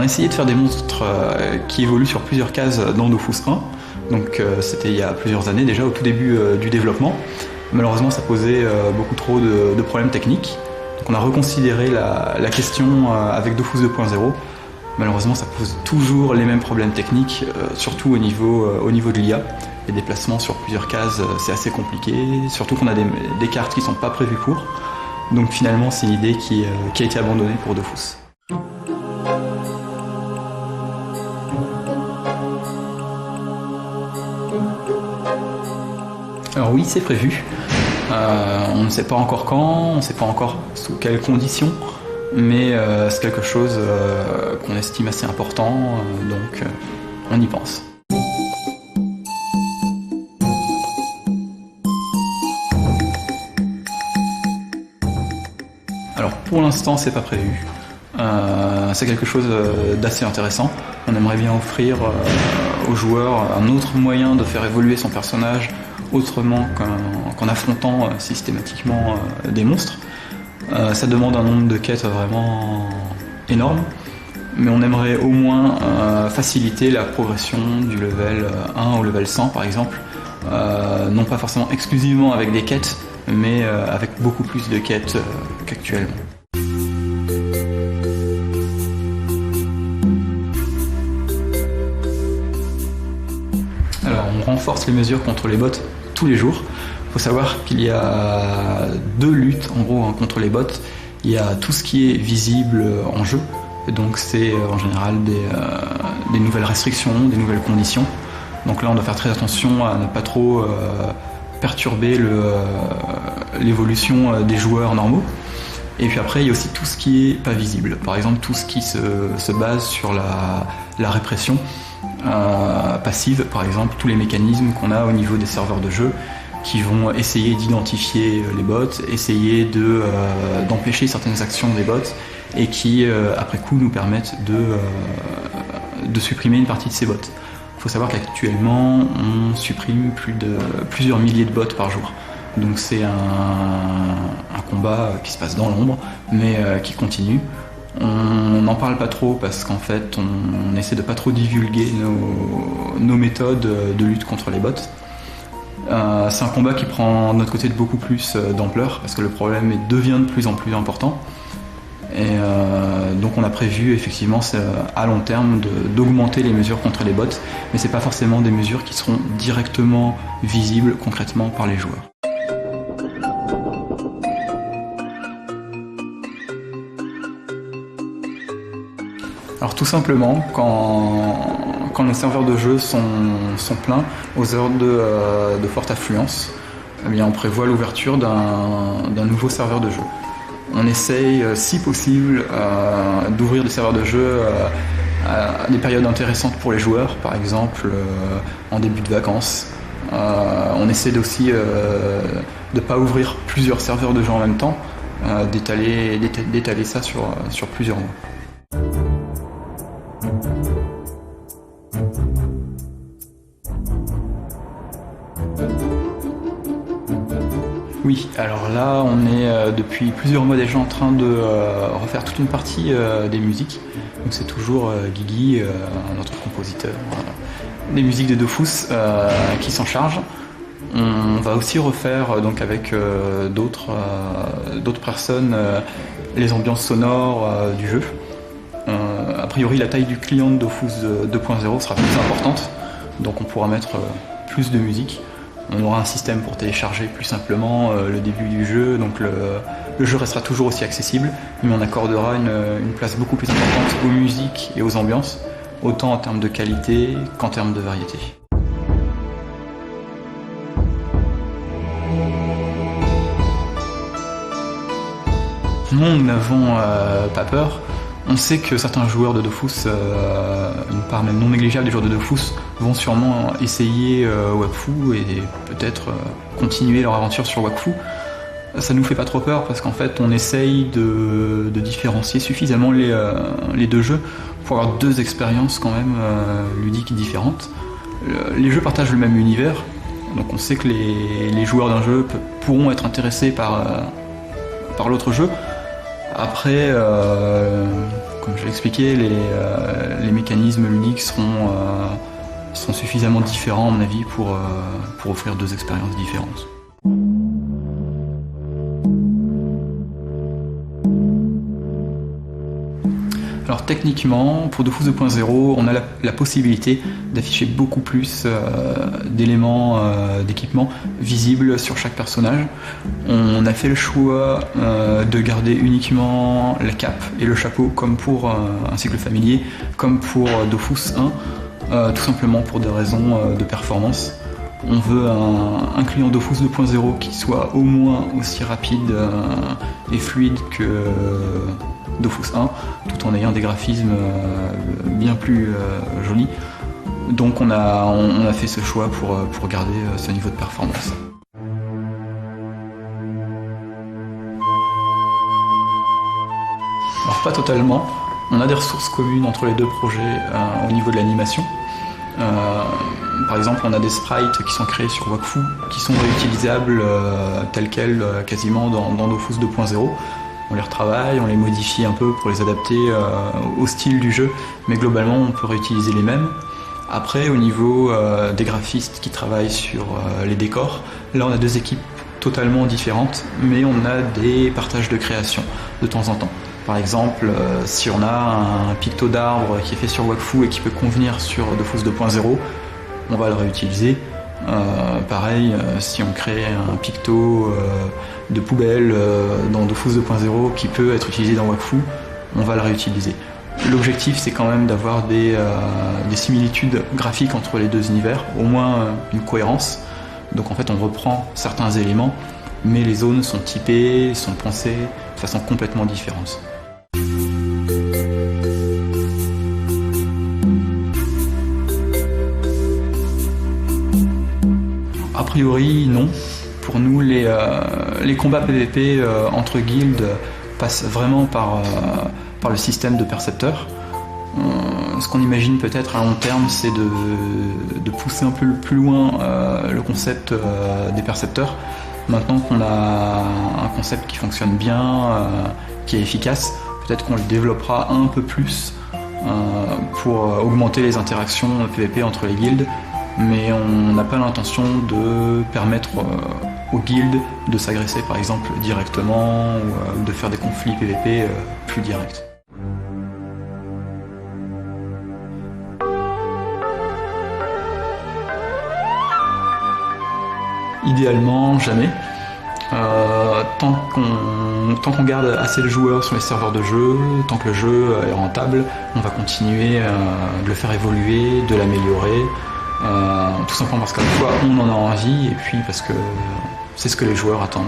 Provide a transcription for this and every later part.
essayé de faire des monstres qui évoluent sur plusieurs cases dans Dofus 1. Donc c'était il y a plusieurs années déjà, au tout début du développement. Malheureusement ça posait beaucoup trop de problèmes techniques. Donc on a reconsidéré la question avec Dofus 2.0. Malheureusement ça pose toujours les mêmes problèmes techniques, surtout au niveau de l'IA. Les déplacements sur plusieurs cases c'est assez compliqué, surtout qu'on a des cartes qui ne sont pas prévues pour. Donc finalement c'est une idée qui a été abandonnée pour Dofus. Alors oui, c'est prévu. On ne sait pas encore quand, on ne sait pas encore sous quelles conditions, mais c'est quelque chose qu'on estime assez important, donc on y pense. Alors pour l'instant, c'est pas prévu. C'est quelque chose d'assez intéressant. On aimerait bien offrir aux joueurs un autre moyen de faire évoluer son personnage autrement qu'en affrontant systématiquement des monstres. Ça demande un nombre de quêtes vraiment énorme, mais on aimerait au moins faciliter la progression du level 1 au level 100 par exemple, non pas forcément exclusivement avec des quêtes, mais avec beaucoup plus de quêtes qu'actuellement. Alors on renforce les mesures contre les bots tous les jours. Il faut savoir qu'il y a deux luttes en gros contre les bots. Il y a tout ce qui est visible en jeu, donc c'est en général des nouvelles restrictions, des nouvelles conditions. Donc là on doit faire très attention à ne pas trop perturber l'évolution des joueurs normaux. Et puis après il y a aussi tout ce qui est pas visible, par exemple tout ce qui se base sur la répression passive, par exemple tous les mécanismes qu'on a au niveau des serveurs de jeu qui vont essayer d'identifier les bots, essayer d'empêcher certaines actions des bots et qui après coup nous permettent de supprimer une partie de ces bots. Il faut savoir qu'actuellement on supprime plusieurs milliers de bots par jour. Donc c'est un combat qui se passe dans l'ombre, mais qui continue. On n'en parle pas trop parce qu'en fait on essaie de pas trop divulguer nos méthodes de lutte contre les bots. C'est un combat qui prend de notre côté de beaucoup plus d'ampleur parce que le problème devient de plus en plus important. Et donc on a prévu effectivement à long terme d'augmenter les mesures contre les bots, mais c'est pas forcément des mesures qui seront directement visibles concrètement par les joueurs. Alors tout simplement, quand nos serveurs de jeu sont pleins aux heures de forte affluence, eh bien on prévoit l'ouverture d'un nouveau serveur de jeu. On essaye, si possible, d'ouvrir des serveurs de jeu à des périodes intéressantes pour les joueurs, par exemple en début de vacances. On essaie aussi de ne pas ouvrir plusieurs serveurs de jeu en même temps, d'étaler ça sur plusieurs mois. Oui, alors là on est depuis plusieurs mois déjà en train de refaire toute une partie des musiques. Donc c'est toujours Guigui, notre compositeur, des musiques de Dofus qui s'en charge. On va aussi refaire donc avec d'autres personnes les ambiances sonores du jeu. A priori la taille du client de Dofus 2.0 sera plus importante, donc on pourra mettre plus de musique. On aura un système pour télécharger plus simplement le début du jeu, donc le jeu restera toujours aussi accessible, mais on accordera une place beaucoup plus importante aux musiques et aux ambiances, autant en termes de qualité qu'en termes de variété. Non, nous n'avons pas peur. On sait que certains joueurs de Dofus, une part même non négligeable des joueurs de Dofus, vont sûrement essayer Wakfu et peut-être continuer leur aventure sur Wakfu. Ça nous fait pas trop peur parce qu'en fait on essaye de différencier suffisamment les deux jeux pour avoir deux expériences quand même ludiques différentes. Les jeux partagent le même univers, donc on sait que les joueurs d'un jeu pourront être intéressés par l'autre jeu. Après, comme je l'ai expliqué, les mécanismes ludiques seront suffisamment différents à mon avis pour offrir deux expériences différentes. Alors techniquement, pour Dofus 2.0, on a la possibilité d'afficher beaucoup plus d'éléments d'équipement visibles sur chaque personnage. On a fait le choix de garder uniquement la cape et le chapeau comme pour un cycle familier, comme pour Dofus 1, tout simplement pour des raisons de performance. On veut un client Dofus 2.0 qui soit au moins aussi rapide et fluide que Dofus 1, tout en ayant des graphismes bien plus jolis. Donc on a fait ce choix pour garder ce niveau de performance. Alors pas totalement, on a des ressources communes entre les deux projets au niveau de l'animation. Par exemple, on a des sprites qui sont créés sur Wakfu, qui sont réutilisables tels quels quasiment dans Dofus 2.0. On les retravaille, on les modifie un peu pour les adapter au style du jeu, mais globalement on peut réutiliser les mêmes. Après, au niveau des graphistes qui travaillent sur les décors, là on a deux équipes totalement différentes, mais on a des partages de création de temps en temps. Par exemple, si on a un picto d'arbre qui est fait sur Wakfu et qui peut convenir sur Dofus 2.0, on va le réutiliser. Pareil, si on crée un picto de poubelle dans Dofus 2.0 qui peut être utilisé dans Wakfu, on va le réutiliser. L'objectif, c'est quand même d'avoir des similitudes graphiques entre les deux univers, au moins une cohérence. Donc en fait, on reprend certains éléments, mais les zones sont typées, sont pensées de façon complètement différente. A priori, non. Pour nous, les combats PVP entre guildes passent vraiment par le système de percepteurs. Ce qu'on imagine peut-être à long terme, c'est de pousser un peu plus loin le concept des percepteurs. Maintenant qu'on a un concept qui fonctionne bien, qui est efficace, peut-être qu'on le développera un peu plus pour augmenter les interactions PVP entre les guildes. Mais on n'a pas l'intention de permettre aux guildes de s'agresser par exemple directement ou de faire des conflits PVP plus directs. Idéalement, jamais. Tant qu'on garde assez de joueurs sur les serveurs de jeu, tant que le jeu est rentable, on va continuer de le faire évoluer, de l'améliorer. Tout simplement parce qu'à la fois on en a envie et puis parce que c'est ce que les joueurs attendent.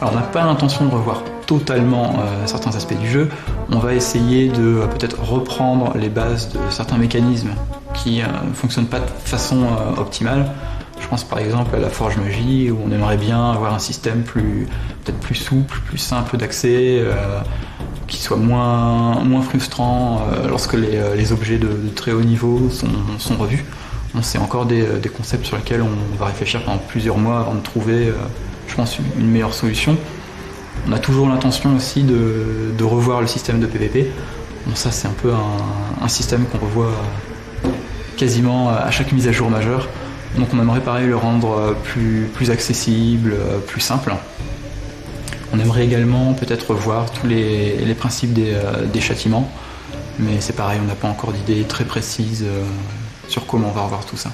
Alors on n'a pas l'intention de revoir totalement certains aspects du jeu, on va essayer de peut-être reprendre les bases de certains mécanismes qui ne fonctionnent pas de façon optimale. Je pense par exemple à la Forge Magie où on aimerait bien avoir un système peut-être plus souple, plus simple d'accès, qui soit moins frustrant lorsque les objets de très haut niveau sont revus. Bon, c'est encore des concepts sur lesquels on va réfléchir pendant plusieurs mois avant de trouver, je pense, une meilleure solution. On a toujours l'intention aussi de revoir le système de PVP. Bon, ça c'est un peu un système qu'on revoit quasiment à chaque mise à jour majeure. Donc on aimerait pareil le rendre plus accessible, plus simple. On aimerait également peut-être revoir tous les principes des châtiments, mais c'est pareil, on n'a pas encore d'idée très précise sur comment on va revoir tout ça.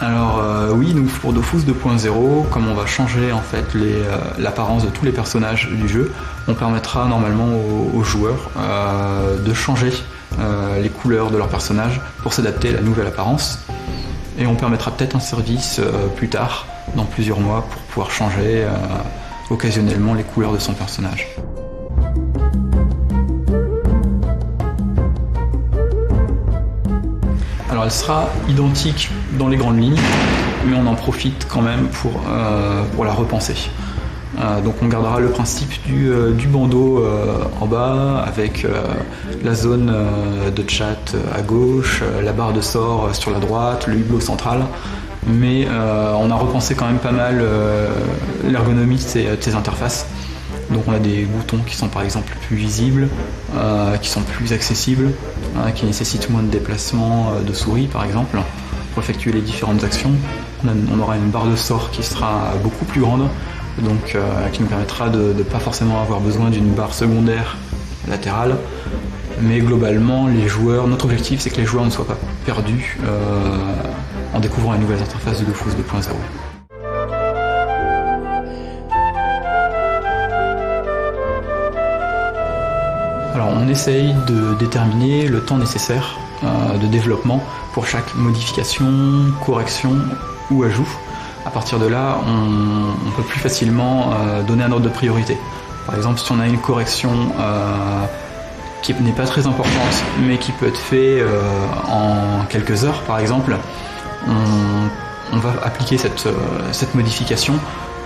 Alors oui, donc pour Dofus 2.0, comme on va changer en fait l'apparence de tous les personnages du jeu, on permettra normalement aux joueurs de changer les couleurs de leurs personnages pour s'adapter à la nouvelle apparence. Et on permettra peut-être un service plus tard, dans plusieurs mois, pour pouvoir changer occasionnellement les couleurs de son personnage. Alors elle sera identique dans les grandes lignes, mais on en profite quand même pour la repenser. Donc on gardera le principe du bandeau en bas avec la zone de chat à gauche, la barre de sort sur la droite, le hublot central. Mais on a repensé quand même pas mal l'ergonomie de ces interfaces. Donc on a des boutons qui sont par exemple plus visibles, qui sont plus accessibles, qui nécessitent moins de déplacement de souris par exemple, pour effectuer les différentes actions. On aura une barre de sort qui sera beaucoup plus grande, donc qui nous permettra de ne pas forcément avoir besoin d'une barre secondaire latérale. Mais globalement, notre objectif c'est que les joueurs ne soient pas perdus en découvrant les nouvelles interfaces de Dofus 2.0. Alors on essaye de déterminer le temps nécessaire de développement pour chaque modification, correction ou ajout. À partir de là, on peut plus facilement donner un ordre de priorité. Par exemple, si on a une correction qui n'est pas très importante, mais qui peut être faite en quelques heures, par exemple, on va appliquer cette modification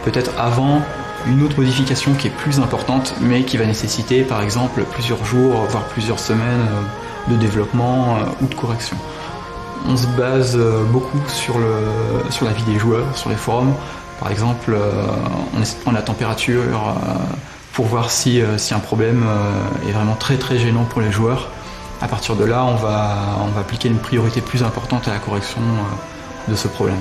peut-être avant une autre modification qui est plus importante, mais qui va nécessiter par exemple plusieurs jours, voire plusieurs semaines de développement ou de correction. On se base beaucoup sur l'avis des joueurs, sur les forums. Par exemple, on essaie de prendre la température pour voir si un problème est vraiment très très gênant pour les joueurs. À partir de là, on va appliquer une priorité plus importante à la correction de ce problème.